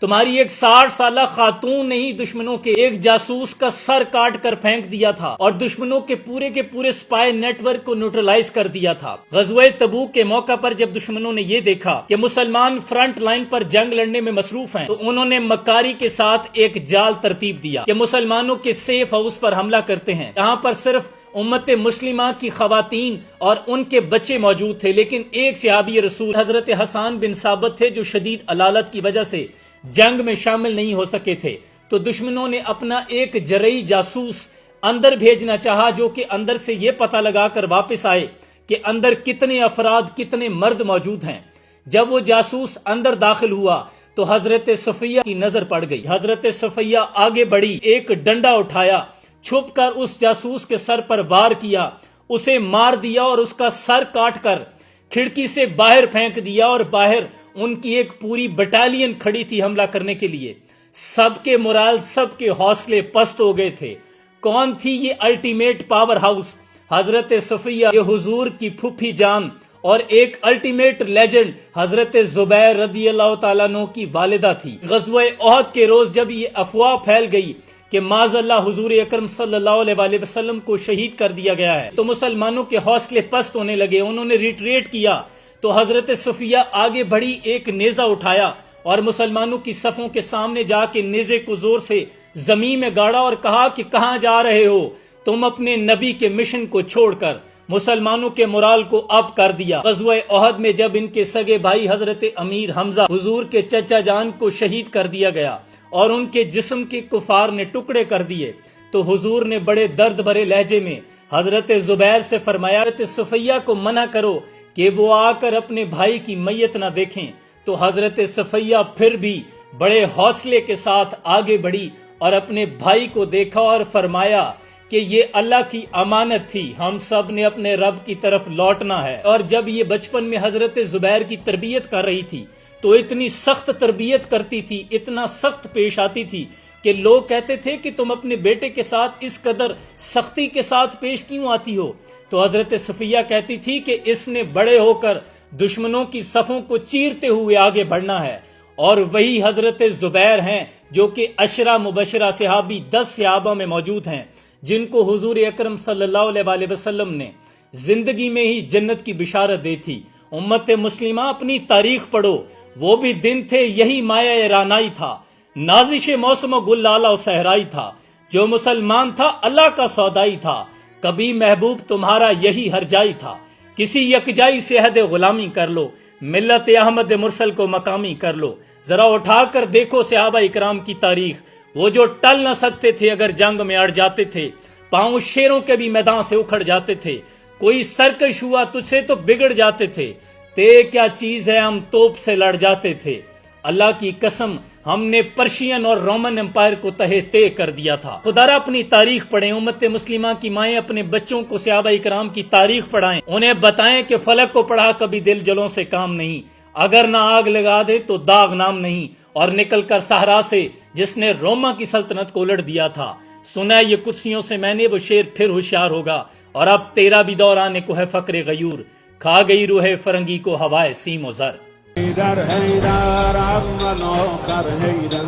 تمہاری ایک 60 سالہ خاتون نے ہی دشمنوں کے ایک جاسوس کا سر کاٹ کر پھینک دیا تھا اور دشمنوں کے پورے سپائی نیٹ ورک کو نیوٹرلائز کر دیا تھا۔ غزوہ تبوک کے موقع پر جب دشمنوں نے یہ دیکھا کہ مسلمان فرنٹ لائن پر جنگ لڑنے میں مصروف ہیں تو انہوں نے مکاری کے ساتھ ایک جال ترتیب دیا کہ مسلمانوں کے سیف ہاؤس پر حملہ کرتے ہیں۔ یہاں پر صرف امت مسلمہ کی خواتین اور ان کے بچے موجود تھے، لیکن ایک صحابی رسول حضرت حسان بن ثابت تھے جو شدید علالت کی وجہ سے جنگ میں شامل نہیں ہو سکے تھے۔ تو دشمنوں نے اپنا ایک جرئی جاسوس اندر بھیجنا چاہا جو کہ اندر سے یہ پتہ لگا کر واپس آئے کہ اندر کتنے افراد کتنے مرد موجود ہیں۔ جب وہ جاسوس اندر داخل ہوا تو حضرت صفیہ کی نظر پڑ گئی۔ حضرت صفیہ آگے بڑھی، ایک ڈنڈا اٹھایا، چھپ کر اس جاسوس کے سر پر وار کیا، اسے مار دیا اور اس کا سر کاٹ کر کھڑکی سے باہر پھینک دیا، اور باہر ان کی ایک پوری بٹالین کھڑی تھی حملہ کرنے کے لیے۔ سب کے مرال، سب کے حوصلے پست ہو گئے تھے۔ کون تھی یہ الٹیمیٹ پاور ہاؤس؟ حضرت صفیہ، یہ حضور کی پھوپھی جان اور ایک الٹیمیٹ لیجنڈ حضرت زبیر رضی اللہ تعالیٰ عنہ کی والدہ تھی۔ غزوہ احد کے روز جب یہ افواہ پھیل گئی کہ معاذ اللہ حضور اکرم صلی اللہ علیہ وسلم کو شہید کر دیا گیا ہے تو مسلمانوں کے حوصلے پست ہونے لگے، انہوں نے ریٹریٹ کیا۔ تو حضرت صفیہ آگے بڑھی، ایک نیزہ اٹھایا اور مسلمانوں کی صفوں کے سامنے جا کے نیزے کو زور سے زمین میں گاڑا اور کہا کہ کہاں جا رہے ہو تم اپنے نبی کے مشن کو چھوڑ کر؟ مسلمانوں کے مورال کو اپ کر دیا۔ غزوہ احد میں جب ان کے سگے بھائی حضرت امیر حمزہ حضور کے چچا جان کو شہید کر دیا گیا اور ان کے جسم کے کفار نے ٹکڑے کر دیے تو حضور نے بڑے درد بھرے لہجے میں حضرت زبیر سے فرمایا، حضرت صفیہ کو منع کرو کہ وہ آ کر اپنے بھائی کی میت نہ دیکھیں۔ تو حضرت صفیہ پھر بھی بڑے حوصلے کے ساتھ آگے بڑھی اور اپنے بھائی کو دیکھا اور فرمایا کہ یہ اللہ کی امانت تھی، ہم سب نے اپنے رب کی طرف لوٹنا ہے۔ اور جب یہ بچپن میں حضرت زبیر کی تربیت کر رہی تھی تو اتنی سخت تربیت کرتی تھی، اتنا سخت پیش آتی تھی کہ لوگ کہتے تھے کہ تم اپنے بیٹے کے ساتھ اس قدر سختی کے ساتھ پیش کیوں آتی ہو؟ تو حضرت صفیہ کہتی تھی کہ اس نے بڑے ہو کر دشمنوں کی صفوں کو چیرتے ہوئے آگے بڑھنا ہے۔ اور وہی حضرت زبیر ہیں جو کہ عشرہ مبشرہ صحابی 10 صحابہ میں موجود ہیں جن کو حضور اکرم صلی اللہ علیہ وسلم نے زندگی میں ہی جنت کی بشارت دی تھی۔ امت مسلمہ اپنی تاریخ پڑھو، وہ بھی دن تھے، یہی مایہ رانائی تھا، نازش موسم و گل لالہ و صحرائی تھا، جو مسلمان تھا اللہ کا سودائی تھا، کبھی محبوب تمہارا یہی ہر جائی تھا، کسی یکجائی سے عہد غلامی کر لو، ملت احمد مرسل کو مقامی کر لو۔ ذرا اٹھا کر دیکھو صحابہ اکرام کی تاریخ، وہ جو ٹل نہ سکتے تھے، اگر جنگ میں اڑ جاتے تھے، پاؤں شیروں کے بھی میدان سے اکھڑ جاتے تھے، کوئی سرکش ہوا تجھ سے تو بگڑ جاتے تھے، تے کیا چیز ہے ہم توپ سے لڑ جاتے تھے، اللہ کی قسم ہم نے پرشین اور رومن امپائر کو تہے تے کر دیا تھا۔ خدا اپنی تاریخ پڑھیں، امت مسلمہ کی مائیں اپنے بچوں کو صحابہ اکرام کی تاریخ پڑھائیں، انہیں بتائیں کہ فلک کو پڑھا کبھی دل جلوں سے کام نہیں، اگر نہ آگ لگا دے تو داغ نام نہیں، اور نکل کر صحرا سے جس نے روما کی سلطنت کو الٹ دیا تھا، سنا یہ قدسیوں سے میں نے وہ شیر پھر ہوشیار ہوگا، اور اب تیرا بھی دور آنے کو ہے فقر غیور، کھا گئی روح فرنگی کو ہوائے سیم و زر۔ حیدر حیدر اول آخر حیدر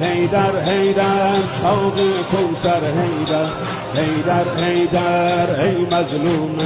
حیدر حیدر ساقی کوثر حیدر حیدر حیدر ای مظلوم